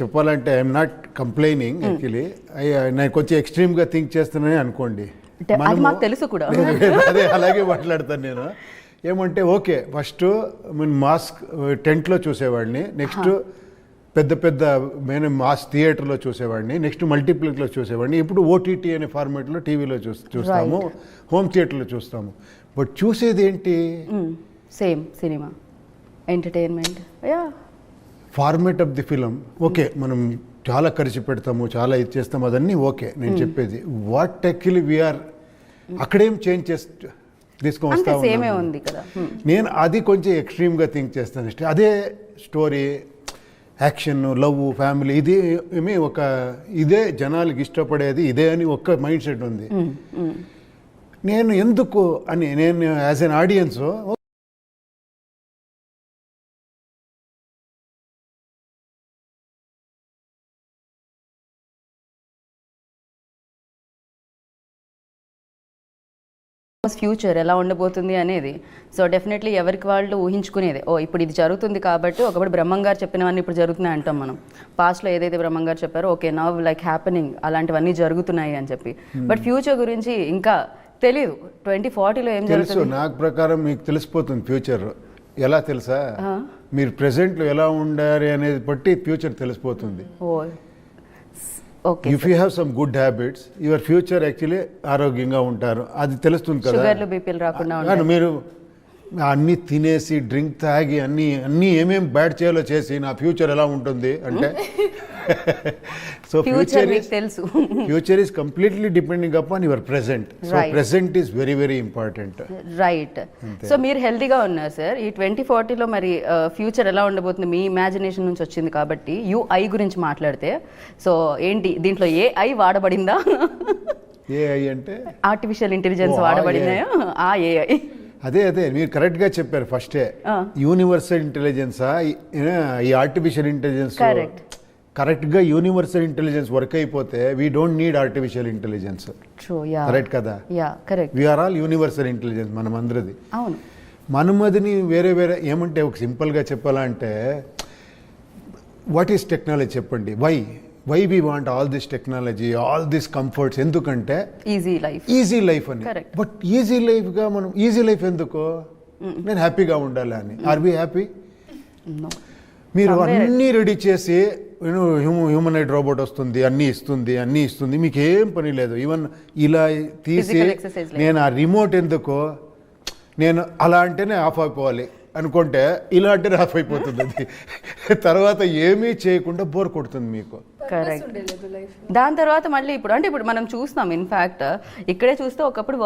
చెప్పాలంటే I'm not complaining actually నేను కొంచెం ఎక్స్ట్రీమ్గా థింక్ చేస్తున్నానని అనుకోండి. అది మాకు తెలుసు కూడా. అదే అలాగే మాట్లాడతాను నేను. ఏమంటే ఓకే, ఫస్ట్ మాస్క్ టెంట్లో చూసేవాడిని, నెక్స్ట్ పెద్ద పెద్ద మేము మాస్ థియేటర్లో చూసేవాడిని, నెక్స్ట్ మల్టీప్లెక్స్లో చూసేవాడిని, ఇప్పుడు ఓటీటీ అనే ఫార్మేట్లో టీవీలో చూస్తాము, హోమ్ థియేటర్లో చూస్తాము. బట్ చూసేది ఏంటి? Same cinema, entertainment, format of the film. Okay, మనం చాలా ఖర్చు పెడతాము, చాలా ఇది చేస్తాము, అదన్నీ ఓకే. నేను చెప్పేది వాట్ యాక్చువల్లీ వీఆర్ అక్కడేం చేంజ్ తీసుకొని వస్తా ఉన్నాము. నేను అది కొంచెం ఎక్స్ట్రీమ్గా థింక్ చేస్తాను. అదే స్టోరీ, యాక్షన్, లవ్, ఫ్యామిలీ, ఇది ఏమి ఇదే జనాలకి ఇష్టపడేది ఇదే అని ఒక్క మైండ్ సెట్ ఉంది. నేను ఎందుకు అని నేను యాజ్ ఎన్ ఆడియన్స్ ఫ్యూచర్ ఎలా ఉండబోతుంది అనేది. సో డెఫినెట్లీ ఎవరికి వాళ్ళు ఊహించుకునేది, ఓ ఇప్పుడు ఇది జరుగుతుంది కాబట్టి ఒకప్పుడు బ్రహ్మంగారు చెప్పినవన్నీ ఇప్పుడు జరుగుతున్నాయి అంటాం మనం. పాస్ట్లో ఏదైతే బ్రహ్మంగారు చెప్పారో ఓకే నవ్ లైక్ హ్యాపెనింగ్, అలాంటివన్నీ జరుగుతున్నాయి అని చెప్పి. బట్ ఫ్యూచర్ గురించి ఇంకా తెలియదు. 2040లో ఏం జరుగుతుంది నాకు ప్రకారం మీకు తెలిసిపోతుంది ఫ్యూచర్. ఎలా తెలుసా? మీరు ప్రెసెంట్లో ఎలా ఉండాలి అనేది బట్టి ఫ్యూచర్ తెలిసిపోతుంది. If you have some good habits, your future actually ఆరోగ్యంగా ఉంటారు, అది తెలుస్తుంది కదా. షుగర్లు, బీపీలు రాకుండా మీరు అన్నీ తినేసి డ్రింక్ తాగి అన్నీ ఏమేమి బ్యాడ్ చేయాలో చేసి నా ఫ్యూచర్ ఎలా ఉంటుంది అంటే so future is completely depending upon your present. So present is very very important. Right. So మీరు హెల్తీగా ఉన్నారు సార్. ఈ 2040లో మరి ఫ్యూచర్ ఎలా ఉండబోతుంది? మీ ఇమాజినేషన్ నుంచి వచ్చింది కాబట్టి యూఐ గురించి మాట్లాడితే, సో ఏంటి దీంట్లో ఏఐ వాడబడిందా? ఏఐ అంటే ఆర్టిఫిషియల్ ఇంటెలిజెన్స్ వాడబడిందా? ఆ ఏఐ అదే మీరు కరెక్ట్గా చెప్పారు. ఫస్టే యూనివర్సల్ ఇంటెలిజెన్సా ఈ ఆర్టిఫిషియల్ ఇంటెలిజెన్స్? కరెక్ట్గా యూనివర్సల్ ఇంటెలిజెన్స్ వర్క్ అయిపోతే we don't need artificial intelligence. Correct కదా? వీఆర్ ఆల్ యూనివర్సల్ ఇంటెలిజెన్స్ మనం అందరిది. మనమదిని వేరే వేరే ఏమంటే ఒక సింపుల్గా చెప్పాలంటే వాట్ ఈస్ టెక్నాలజీ చెప్పండి. Why we want all this technology, all this comforts? ఎందుకంటే ఈజీ లైఫ్ అని. బట్ ఈజీ లైఫ్గా మనం ఈజీ లైఫ్ ఎందుకు? నేను హ్యాపీగా ఉండాలి అని. Are we happy? మీరు అన్నీ రెడీ చేసి హ్యూమనైడ్ రోబోట్ వస్తుంది, అన్నీ ఇస్తుంది, మీకు ఏం పని లేదు. ఈవెన్ ఇలా తీసి నేను ఆ రిమోట్ ఎందుకు, నేను అలా అంటేనే ఆఫ్ అయిపోవాలి అనుకుంటే ఇలా అంటేనే ఆఫ్ అయిపోతుంది. అది తర్వాత ఏమీ చేయకుండా బోర్ కొడుతుంది మీకు. కరెక్ట్. దాని తర్వాత మళ్ళీ ఇప్పుడు మనం చూస్తాం, ఇన్ఫ్యాక్ట్ ఇక్కడే చూస్తే ఒకప్పుడు